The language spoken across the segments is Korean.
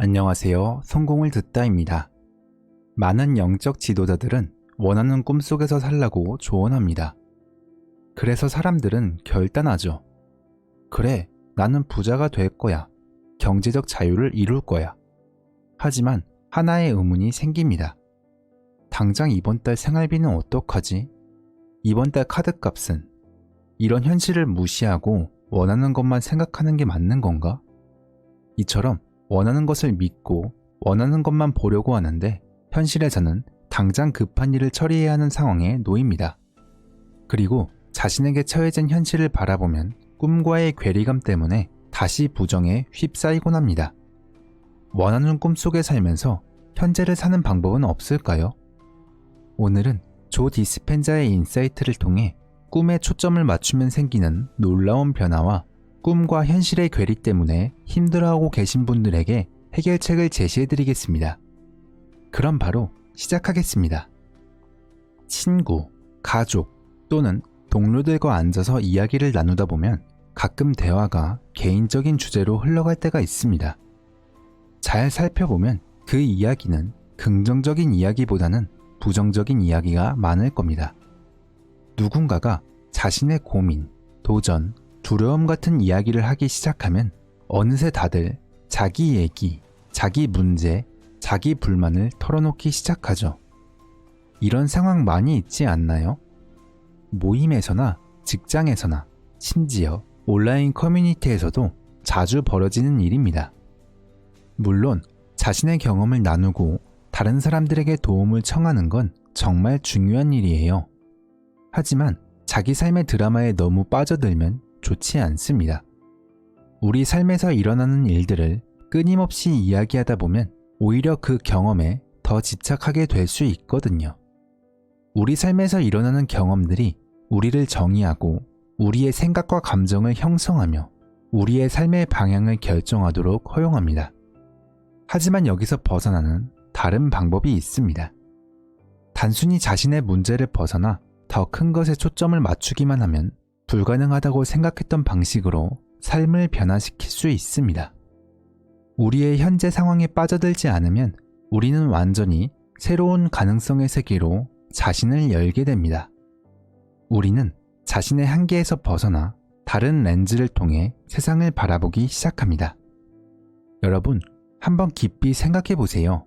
안녕하세요. 성공을 듣다입니다. 많은 영적 지도자들은 원하는 꿈속에서 살라고 조언합니다. 그래서 사람들은 결단하죠. 그래, 나는 부자가 될 거야. 경제적 자유를 이룰 거야. 하지만 하나의 의문이 생깁니다. 당장 이번 달 생활비는 어떡하지? 이번 달 카드값은? 이런 현실을 무시하고 원하는 것만 생각하는 게 맞는 건가? 이처럼 원하는 것을 믿고 원하는 것만 보려고 하는데 현실에서는 당장 급한 일을 처리해야 하는 상황에 놓입니다. 그리고 자신에게 처해진 현실을 바라보면 꿈과의 괴리감 때문에 다시 부정에 휩싸이곤 합니다. 원하는 꿈 속에 살면서 현재를 사는 방법은 없을까요? 오늘은 조 디스펜자의 인사이트를 통해 꿈에 초점을 맞추면 생기는 놀라운 변화와 꿈과 현실의 괴리 때문에 힘들어하고 계신 분들에게 해결책을 제시해드리겠습니다. 그럼 바로 시작하겠습니다. 친구, 가족 또는 동료들과 앉아서 이야기를 나누다 보면 가끔 대화가 개인적인 주제로 흘러갈 때가 있습니다. 잘 살펴보면 그 이야기는 긍정적인 이야기보다는 부정적인 이야기가 많을 겁니다. 누군가가 자신의 고민, 도전, 두려움 같은 이야기를 하기 시작하면 어느새 다들 자기 얘기, 자기 문제, 자기 불만을 털어놓기 시작하죠. 이런 상황 많이 있지 않나요? 모임에서나 직장에서나 심지어 온라인 커뮤니티에서도 자주 벌어지는 일입니다. 물론 자신의 경험을 나누고 다른 사람들에게 도움을 청하는 건 정말 중요한 일이에요. 하지만 자기 삶의 드라마에 너무 빠져들면 좋지 않습니다. 우리 삶에서 일어나는 일들을 끊임없이 이야기하다 보면 오히려 그 경험에 더 집착하게 될 수 있거든요. 우리 삶에서 일어나는 경험들이 우리를 정의하고 우리의 생각과 감정을 형성하며 우리의 삶의 방향을 결정하도록 허용합니다. 하지만 여기서 벗어나는 다른 방법이 있습니다. 단순히 자신의 문제를 벗어나 더 큰 것에 초점을 맞추기만 하면 불가능하다고 생각했던 방식으로 삶을 변화시킬 수 있습니다. 우리의 현재 상황에 빠져들지 않으면 우리는 완전히 새로운 가능성의 세계로 자신을 열게 됩니다. 우리는 자신의 한계에서 벗어나 다른 렌즈를 통해 세상을 바라보기 시작합니다. 여러분, 한번 깊이 생각해 보세요.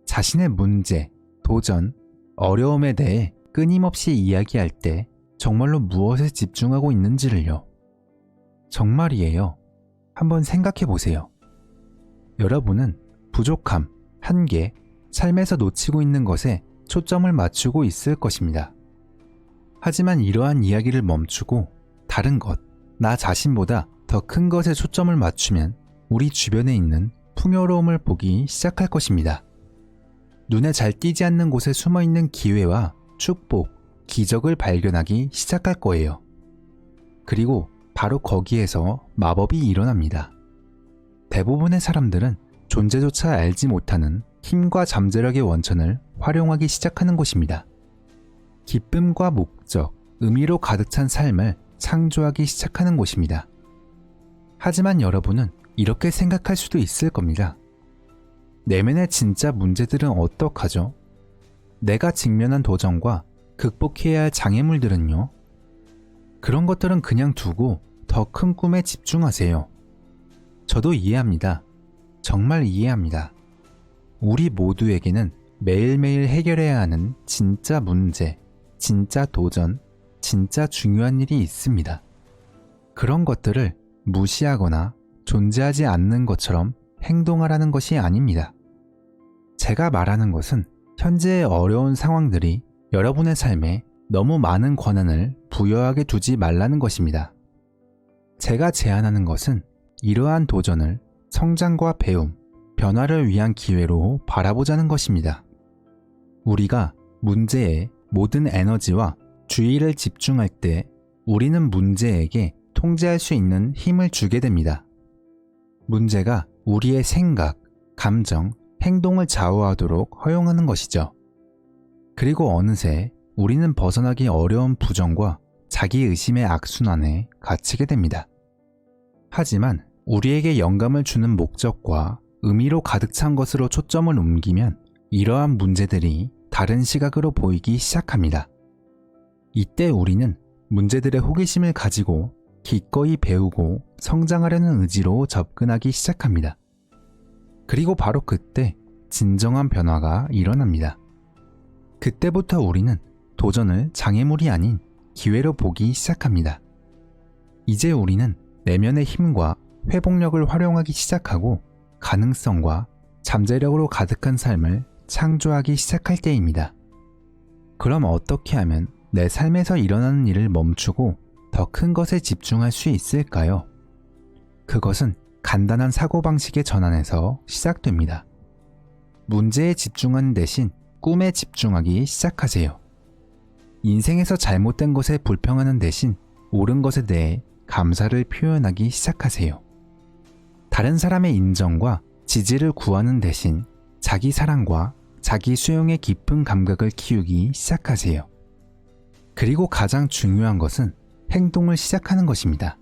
자신의 문제, 도전, 어려움에 대해 끊임없이 이야기할 때 정말로 무엇에 집중하고 있는지를요. 정말이에요. 한번 생각해 보세요. 여러분은 부족함, 한계, 삶에서 놓치고 있는 것에 초점을 맞추고 있을 것입니다. 하지만 이러한 이야기를 멈추고 다른 것, 나 자신보다 더 큰 것에 초점을 맞추면 우리 주변에 있는 풍요로움을 보기 시작할 것입니다. 눈에 잘 띄지 않는 곳에 숨어있는 기회와 축복, 기적을 발견하기 시작할 거예요. 그리고 바로 거기에서 마법이 일어납니다. 대부분의 사람들은 존재조차 알지 못하는 힘과 잠재력의 원천을 활용하기 시작하는 곳입니다. 기쁨과 목적, 의미로 가득 찬 삶을 창조하기 시작하는 곳입니다. 하지만 여러분은 이렇게 생각할 수도 있을 겁니다. 내면의 진짜 문제들은 어떡하죠? 내가 직면한 도전과 극복해야 할 장애물들은요? 그런 것들은 그냥 두고 더 큰 꿈에 집중하세요. 저도 이해합니다. 정말 이해합니다. 우리 모두에게는 매일매일 해결해야 하는 진짜 문제, 진짜 도전, 진짜 중요한 일이 있습니다. 그런 것들을 무시하거나 존재하지 않는 것처럼 행동하라는 것이 아닙니다. 제가 말하는 것은 현재의 어려운 상황들이 여러분의 삶에 너무 많은 권한을 부여하게 두지 말라는 것입니다. 제가 제안하는 것은 이러한 도전을 성장과 배움, 변화를 위한 기회로 바라보자는 것입니다. 우리가 문제에 모든 에너지와 주의를 집중할 때 우리는 문제에게 통제할 수 있는 힘을 주게 됩니다. 문제가 우리의 생각, 감정, 행동을 좌우하도록 허용하는 것이죠. 그리고 어느새 우리는 벗어나기 어려운 부정과 자기의심의 악순환에 갇히게 됩니다. 하지만 우리에게 영감을 주는 목적과 의미로 가득 찬 것으로 초점을 옮기면 이러한 문제들이 다른 시각으로 보이기 시작합니다. 이때 우리는 문제들의 호기심을 가지고 기꺼이 배우고 성장하려는 의지로 접근하기 시작합니다. 그리고 바로 그때 진정한 변화가 일어납니다. 그때부터 우리는 도전을 장애물이 아닌 기회로 보기 시작합니다. 이제 우리는 내면의 힘과 회복력을 활용하기 시작하고 가능성과 잠재력으로 가득한 삶을 창조하기 시작할 때입니다. 그럼 어떻게 하면 내 삶에서 일어나는 일을 멈추고 더 큰 것에 집중할 수 있을까요? 그것은 간단한 사고방식의 전환에서 시작됩니다. 문제에 집중하는 대신 꿈에 집중하기 시작하세요. 인생에서 잘못된 것에 불평하는 대신 옳은 것에 대해 감사를 표현하기 시작하세요. 다른 사람의 인정과 지지를 구하는 대신 자기 사랑과 자기 수용의 깊은 감각을 키우기 시작하세요. 그리고 가장 중요한 것은 행동을 시작하는 것입니다.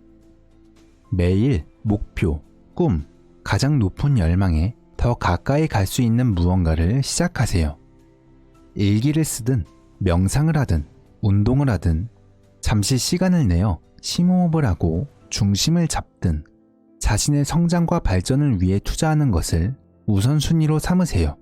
매일 목표, 꿈, 가장 높은 열망에 더 가까이 갈 수 있는 무언가를 시작하세요. 일기를 쓰든 명상을 하든 운동을 하든 잠시 시간을 내어 심호흡을 하고 중심을 잡든 자신의 성장과 발전을 위해 투자하는 것을 우선순위로 삼으세요.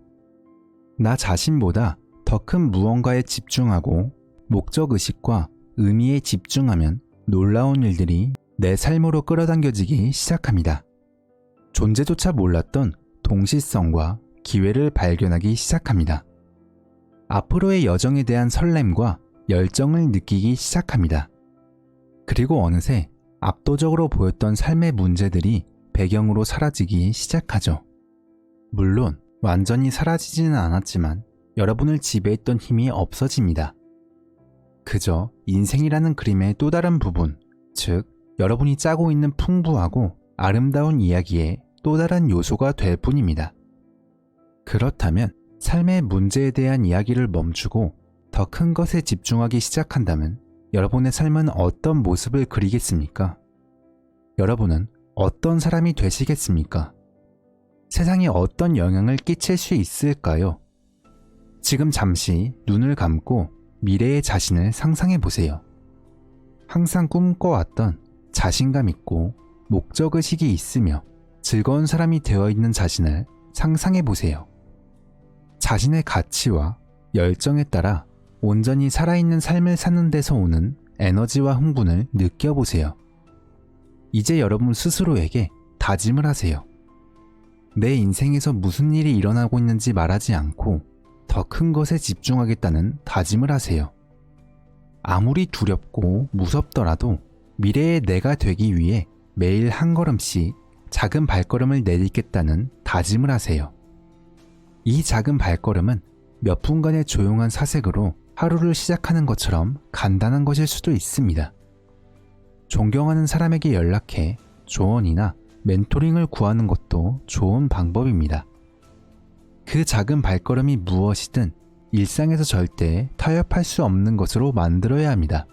나 자신보다 더 큰 무언가에 집중하고 목적의식과 의미에 집중하면 놀라운 일들이 내 삶으로 끌어당겨지기 시작합니다. 존재조차 몰랐던 동시성과 기회를 발견하기 시작합니다. 앞으로의 여정에 대한 설렘과 열정을 느끼기 시작합니다. 그리고 어느새 압도적으로 보였던 삶의 문제들이 배경으로 사라지기 시작하죠. 물론 완전히 사라지지는 않았지만 여러분을 지배했던 힘이 없어집니다. 그저 인생이라는 그림의 또 다른 부분, 즉 여러분이 짜고 있는 풍부하고 아름다운 이야기의 또 다른 요소가 될 뿐입니다. 그렇다면 삶의 문제에 대한 이야기를 멈추고 더 큰 것에 집중하기 시작한다면 여러분의 삶은 어떤 모습을 그리겠습니까? 여러분은 어떤 사람이 되시겠습니까? 세상에 어떤 영향을 끼칠 수 있을까요? 지금 잠시 눈을 감고 미래의 자신을 상상해 보세요. 항상 꿈꿔왔던 자신감 있고 목적의식이 있으며 즐거운 사람이 되어 있는 자신을 상상해 보세요. 자신의 가치와 열정에 따라 온전히 살아있는 삶을 사는 데서 오는 에너지와 흥분을 느껴보세요. 이제 여러분 스스로에게 다짐을 하세요. 내 인생에서 무슨 일이 일어나고 있는지 말하지 않고 더 큰 것에 집중하겠다는 다짐을 하세요. 아무리 두렵고 무섭더라도 미래의 내가 되기 위해 매일 한 걸음씩 작은 발걸음을 내딛겠다는 다짐을 하세요. 이 작은 발걸음은 몇 분간의 조용한 사색으로 하루를 시작하는 것처럼 간단한 것일 수도 있습니다. 존경하는 사람에게 연락해 조언이나 멘토링을 구하는 것도 좋은 방법입니다. 그 작은 발걸음이 무엇이든 일상에서 절대 타협할 수 없는 것으로 만들어야 합니다.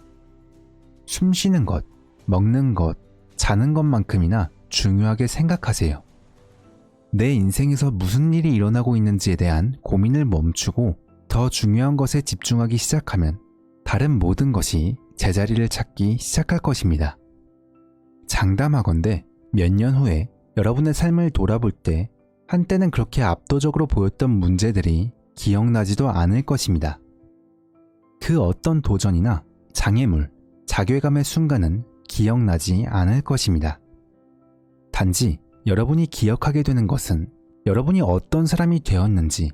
숨 쉬는 것, 먹는 것, 자는 것만큼이나 중요하게 생각하세요. 내 인생에서 무슨 일이 일어나고 있는지에 대한 고민을 멈추고 더 중요한 것에 집중하기 시작하면 다른 모든 것이 제자리를 찾기 시작할 것입니다. 장담하건대 몇 년 후에 여러분의 삶을 돌아볼 때 한때는 그렇게 압도적으로 보였던 문제들이 기억나지도 않을 것입니다. 그 어떤 도전이나 장애물, 자괴감의 순간은 기억나지 않을 것입니다. 단지 여러분이 기억하게 되는 것은 여러분이 어떤 사람이 되었는지,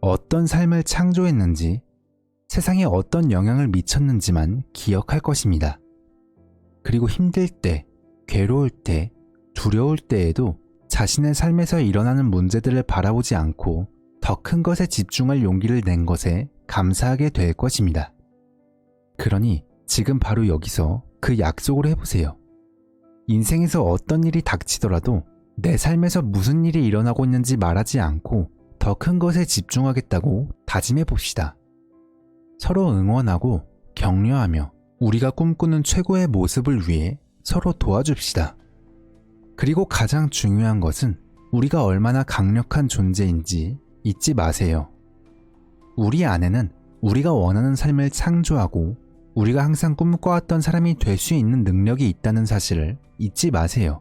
어떤 삶을 창조했는지, 세상에 어떤 영향을 미쳤는지만 기억할 것입니다. 그리고 힘들 때, 괴로울 때, 두려울 때에도 자신의 삶에서 일어나는 문제들을 바라보지 않고 더 큰 것에 집중할 용기를 낸 것에 감사하게 될 것입니다. 그러니 지금 바로 여기서 그 약속을 해보세요. 인생에서 어떤 일이 닥치더라도 내 삶에서 무슨 일이 일어나고 있는지 말하지 않고 더 큰 것에 집중하겠다고 다짐해 봅시다. 서로 응원하고 격려하며 우리가 꿈꾸는 최고의 모습을 위해 서로 도와줍시다. 그리고 가장 중요한 것은 우리가 얼마나 강력한 존재인지 잊지 마세요. 우리 안에는 우리가 원하는 삶을 창조하고 우리가 항상 꿈꿔왔던 사람이 될 수 있는 능력이 있다는 사실을 잊지 마세요.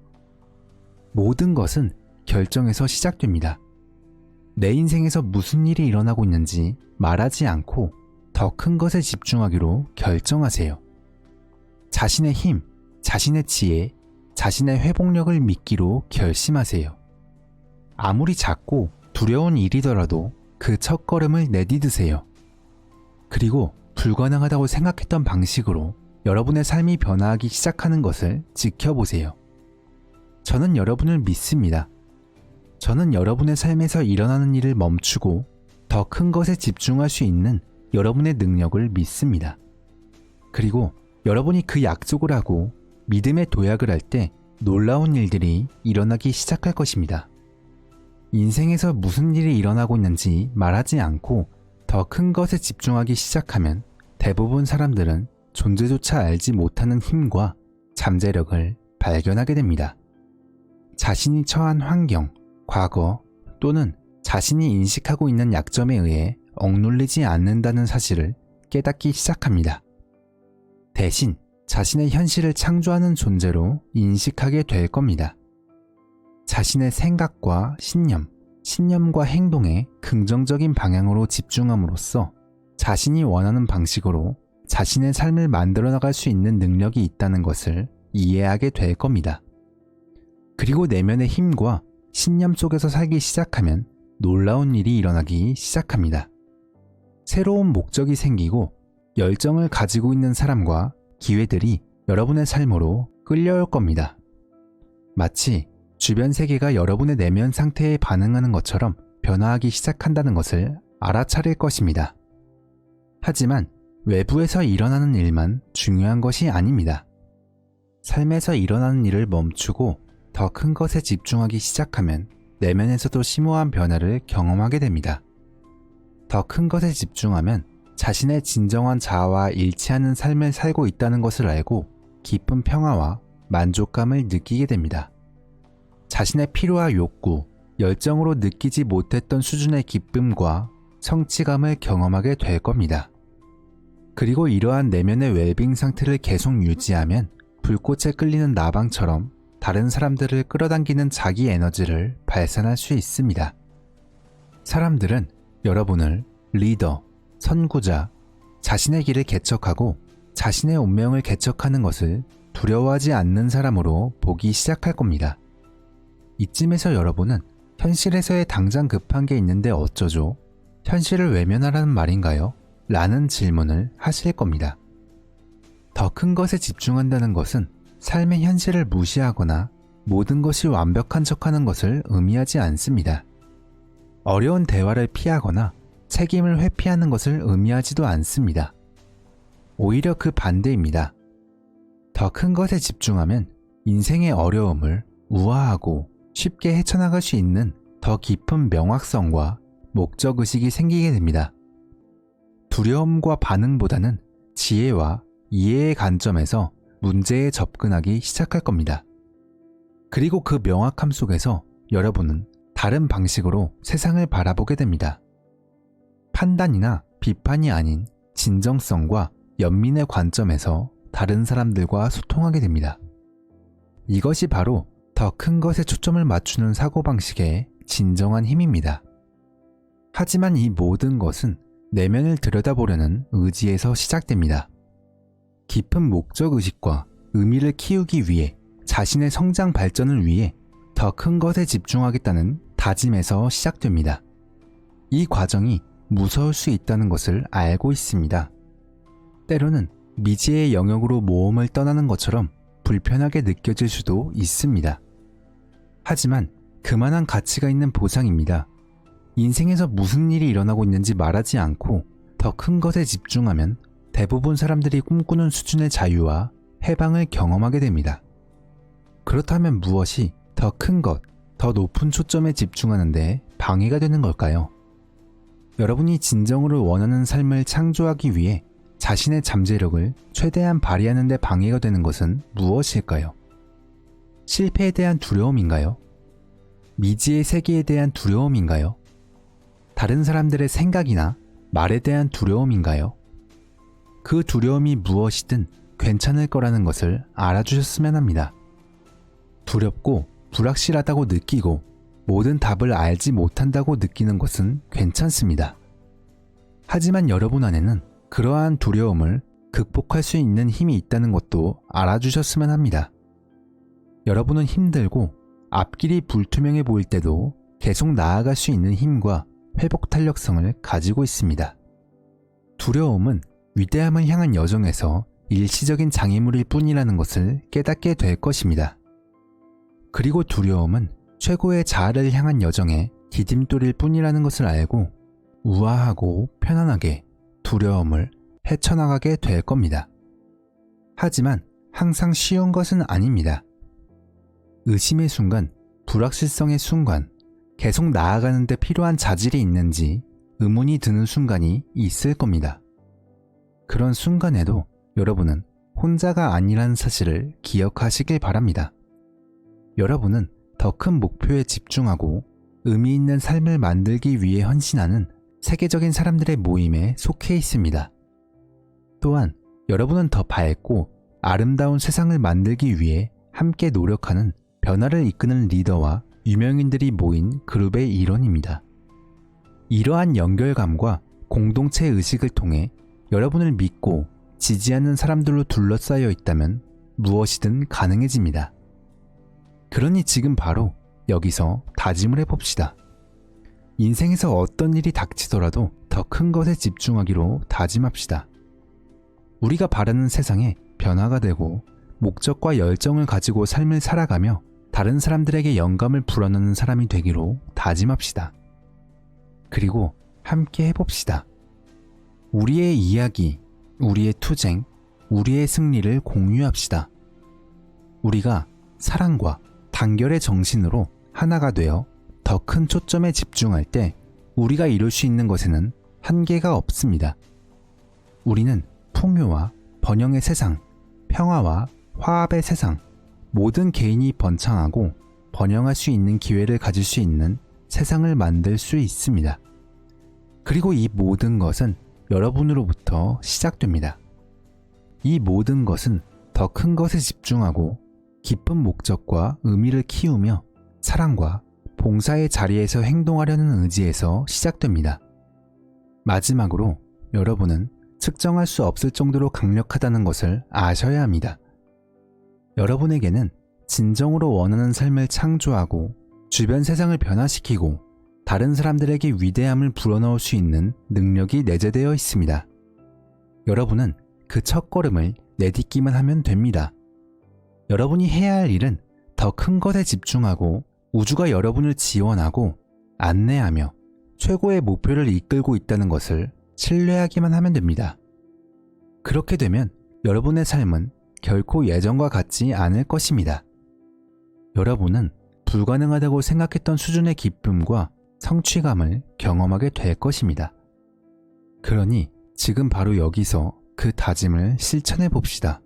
모든 것은 결정에서 시작됩니다. 내 인생에서 무슨 일이 일어나고 있는지 말하지 않고 더 큰 것에 집중하기로 결정하세요. 자신의 힘, 자신의 지혜, 자신의 회복력을 믿기로 결심하세요. 아무리 작고 두려운 일이더라도 그 첫걸음을 내디드세요. 그리고 불가능하다고 생각했던 방식으로 여러분의 삶이 변화하기 시작하는 것을 지켜보세요. 저는 여러분을 믿습니다. 저는 여러분의 삶에서 일어나는 일을 멈추고 더 큰 것에 집중할 수 있는 여러분의 능력을 믿습니다. 그리고 여러분이 그 약속을 하고 믿음의 도약을 할 때 놀라운 일들이 일어나기 시작할 것입니다. 인생에서 무슨 일이 일어나고 있는지 말하지 않고 더 큰 것에 집중하기 시작하면 대부분 사람들은 존재조차 알지 못하는 힘과 잠재력을 발견하게 됩니다. 자신이 처한 환경, 과거 또는 자신이 인식하고 있는 약점에 의해 억눌리지 않는다는 사실을 깨닫기 시작합니다. 대신 자신의 현실을 창조하는 존재로 인식하게 될 겁니다. 자신의 생각과 신념과 행동에 긍정적인 방향으로 집중함으로써 자신이 원하는 방식으로 자신의 삶을 만들어 나갈 수 있는 능력이 있다는 것을 이해하게 될 겁니다. 그리고 내면의 힘과 신념 속에서 살기 시작하면 놀라운 일이 일어나기 시작합니다. 새로운 목적이 생기고 열정을 가지고 있는 사람과 기회들이 여러분의 삶으로 끌려올 겁니다. 마치 주변 세계가 여러분의 내면 상태에 반응하는 것처럼 변화하기 시작한다는 것을 알아차릴 것입니다. 하지만 외부에서 일어나는 일만 중요한 것이 아닙니다. 삶에서 일어나는 일을 멈추고 더 큰 것에 집중하기 시작하면 내면에서도 심오한 변화를 경험하게 됩니다. 더 큰 것에 집중하면 자신의 진정한 자아와 일치하는 삶을 살고 있다는 것을 알고 깊은 평화와 만족감을 느끼게 됩니다. 자신의 필요와 욕구, 열정으로 느끼지 못했던 수준의 기쁨과 성취감을 경험하게 될 겁니다. 그리고 이러한 내면의 웰빙 상태를 계속 유지하면 불꽃에 끌리는 나방처럼 다른 사람들을 끌어당기는 자기 에너지를 발산할 수 있습니다. 사람들은 여러분을 리더, 선구자, 자신의 길을 개척하고 자신의 운명을 개척하는 것을 두려워하지 않는 사람으로 보기 시작할 겁니다. 이쯤에서 여러분은 현실에서의 당장 급한 게 있는데 어쩌죠? 현실을 외면하라는 말인가요? 라는 질문을 하실 겁니다. 더 큰 것에 집중한다는 것은 삶의 현실을 무시하거나 모든 것이 완벽한 척하는 것을 의미하지 않습니다. 어려운 대화를 피하거나 책임을 회피하는 것을 의미하지도 않습니다. 오히려 그 반대입니다. 더 큰 것에 집중하면 인생의 어려움을 우아하고 쉽게 헤쳐나갈 수 있는 더 깊은 명확성과 목적의식이 생기게 됩니다. 두려움과 반응보다는 지혜와 이해의 관점에서 문제에 접근하기 시작할 겁니다. 그리고 그 명확함 속에서 여러분은 다른 방식으로 세상을 바라보게 됩니다. 판단이나 비판이 아닌 진정성과 연민의 관점에서 다른 사람들과 소통하게 됩니다. 이것이 바로 더 큰 것에 초점을 맞추는 사고방식의 진정한 힘입니다. 하지만 이 모든 것은 내면을 들여다보려는 의지에서 시작됩니다. 깊은 목적의식과 의미를 키우기 위해 자신의 성장 발전을 위해 더 큰 것에 집중하겠다는 다짐에서 시작됩니다. 이 과정이 무서울 수 있다는 것을 알고 있습니다. 때로는 미지의 영역으로 모험을 떠나는 것처럼 불편하게 느껴질 수도 있습니다. 하지만 그만한 가치가 있는 보상입니다. 인생에서 무슨 일이 일어나고 있는지 말하지 않고 더 큰 것에 집중하면 대부분 사람들이 꿈꾸는 수준의 자유와 해방을 경험하게 됩니다. 그렇다면 무엇이 더 큰 것, 더 높은 초점에 집중하는 데 방해가 되는 걸까요? 여러분이 진정으로 원하는 삶을 창조하기 위해 자신의 잠재력을 최대한 발휘하는 데 방해가 되는 것은 무엇일까요? 실패에 대한 두려움인가요? 미지의 세계에 대한 두려움인가요? 다른 사람들의 생각이나 말에 대한 두려움인가요? 그 두려움이 무엇이든 괜찮을 거라는 것을 알아주셨으면 합니다. 두렵고 불확실하다고 느끼고 모든 답을 알지 못한다고 느끼는 것은 괜찮습니다. 하지만 여러분 안에는 그러한 두려움을 극복할 수 있는 힘이 있다는 것도 알아주셨으면 합니다. 여러분은 힘들고 앞길이 불투명해 보일 때도 계속 나아갈 수 있는 힘과 회복 탄력성을 가지고 있습니다. 두려움은 위대함을 향한 여정에서 일시적인 장애물일 뿐이라는 것을 깨닫게 될 것입니다. 그리고 두려움은 최고의 자아를 향한 여정의 디딤돌일 뿐이라는 것을 알고 우아하고 편안하게 두려움을 헤쳐나가게 될 겁니다. 하지만 항상 쉬운 것은 아닙니다. 의심의 순간, 불확실성의 순간, 계속 나아가는 데 필요한 자질이 있는지 의문이 드는 순간이 있을 겁니다. 그런 순간에도 여러분은 혼자가 아니라는 사실을 기억하시길 바랍니다. 여러분은 더 큰 목표에 집중하고 의미 있는 삶을 만들기 위해 헌신하는 세계적인 사람들의 모임에 속해 있습니다. 또한 여러분은 더 밝고 아름다운 세상을 만들기 위해 함께 노력하는 변화를 이끄는 리더와 유명인들이 모인 그룹의 일원입니다. 이러한 연결감과 공동체 의식을 통해 여러분을 믿고 지지하는 사람들로 둘러싸여 있다면 무엇이든 가능해집니다. 그러니 지금 바로 여기서 다짐을 해봅시다. 인생에서 어떤 일이 닥치더라도 더 큰 것에 집중하기로 다짐합시다. 우리가 바라는 세상에 변화가 되고 목적과 열정을 가지고 삶을 살아가며 다른 사람들에게 영감을 불어넣는 사람이 되기로 다짐합시다. 그리고 함께 해봅시다. 우리의 이야기, 우리의 투쟁, 우리의 승리를 공유합시다. 우리가 사랑과 단결의 정신으로 하나가 되어 더 큰 초점에 집중할 때 우리가 이룰 수 있는 것에는 한계가 없습니다. 우리는 풍요와 번영의 세상, 평화와 화합의 세상, 모든 개인이 번창하고 번영할 수 있는 기회를 가질 수 있는 세상을 만들 수 있습니다. 그리고 이 모든 것은 여러분으로부터 시작됩니다. 이 모든 것은 더 큰 것에 집중하고 깊은 목적과 의미를 키우며 사랑과 봉사의 자리에서 행동하려는 의지에서 시작됩니다. 마지막으로 여러분은 측정할 수 없을 정도로 강력하다는 것을 아셔야 합니다. 여러분에게는 진정으로 원하는 삶을 창조하고 주변 세상을 변화시키고 다른 사람들에게 위대함을 불어넣을 수 있는 능력이 내재되어 있습니다. 여러분은 그 첫걸음을 내딛기만 하면 됩니다. 여러분이 해야 할 일은 더 큰 것에 집중하고 우주가 여러분을 지원하고 안내하며 최고의 목표를 이끌고 있다는 것을 신뢰하기만 하면 됩니다. 그렇게 되면 여러분의 삶은 결코 예전과 같지 않을 것입니다. 여러분은 불가능하다고 생각했던 수준의 기쁨과 성취감을 경험하게 될 것입니다. 그러니 지금 바로 여기서 그 다짐을 실천해 봅시다.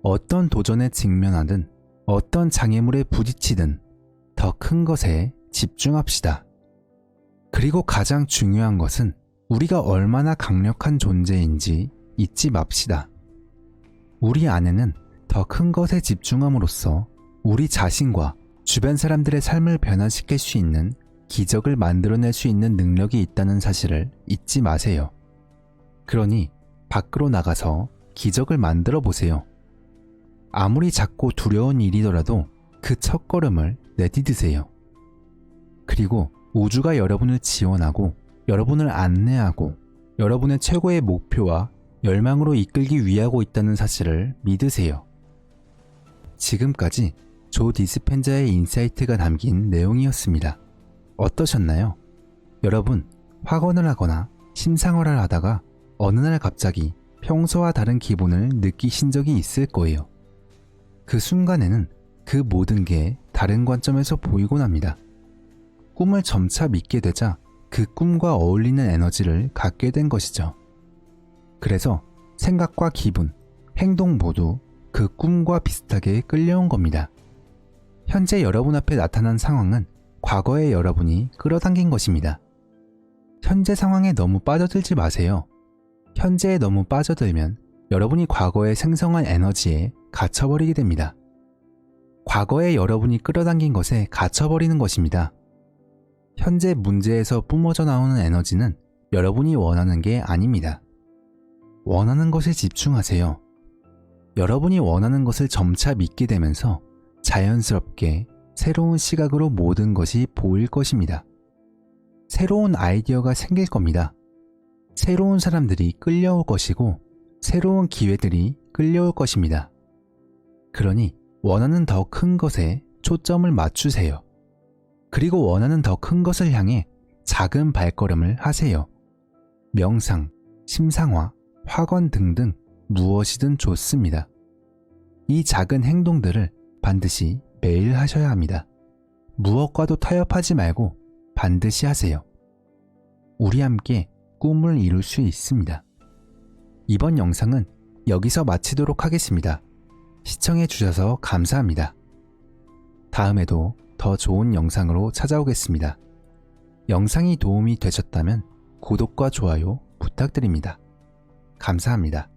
어떤 도전에 직면하든 어떤 장애물에 부딪히든 더 큰 것에 집중합시다. 그리고 가장 중요한 것은 우리가 얼마나 강력한 존재인지 잊지 맙시다. 우리 안에는 더 큰 것에 집중함으로써 우리 자신과 주변 사람들의 삶을 변화시킬 수 있는 기적을 만들어낼 수 있는 능력이 있다는 사실을 잊지 마세요. 그러니 밖으로 나가서 기적을 만들어 보세요. 아무리 작고 두려운 일이더라도 그 첫걸음을 내디드세요. 그리고 우주가 여러분을 지원하고 여러분을 안내하고 여러분의 최고의 목표와 열망으로 이끌기 위하고 있다는 사실을 믿으세요. 지금까지 조 디스펜자의 인사이트가 담긴 내용이었습니다. 어떠셨나요? 여러분, 확언을 하거나 심상어를 하다가 어느 날 갑자기 평소와 다른 기분을 느끼신 적이 있을 거예요. 그 순간에는 그 모든 게 다른 관점에서 보이곤 합니다. 꿈을 점차 믿게 되자 그 꿈과 어울리는 에너지를 갖게 된 것이죠. 그래서 생각과 기분, 행동 모두 그 꿈과 비슷하게 끌려온 겁니다. 현재 여러분 앞에 나타난 상황은 과거의 여러분이 끌어당긴 것입니다. 현재 상황에 너무 빠져들지 마세요. 현재에 너무 빠져들면 여러분이 과거에 생성한 에너지에 갇혀버리게 됩니다. 과거의 여러분이 끌어당긴 것에 갇혀버리는 것입니다. 현재 문제에서 뿜어져 나오는 에너지는 여러분이 원하는 게 아닙니다. 원하는 것에 집중하세요. 여러분이 원하는 것을 점차 믿게 되면서 자연스럽게 새로운 시각으로 모든 것이 보일 것입니다. 새로운 아이디어가 생길 겁니다. 새로운 사람들이 끌려올 것이고 새로운 기회들이 끌려올 것입니다. 그러니 원하는 더 큰 것에 초점을 맞추세요. 그리고 원하는 더 큰 것을 향해 작은 발걸음을 하세요. 명상, 심상화, 확언 등등 무엇이든 좋습니다. 이 작은 행동들을 반드시 매일 하셔야 합니다. 무엇과도 타협하지 말고 반드시 하세요. 우리 함께 꿈을 이룰 수 있습니다. 이번 영상은 여기서 마치도록 하겠습니다. 시청해 주셔서 감사합니다. 다음에도 더 좋은 영상으로 찾아오겠습니다. 영상이 도움이 되셨다면 구독과 좋아요 부탁드립니다. 감사합니다.